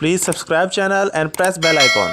Please subscribe channel and press bell icon.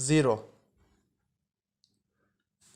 0۔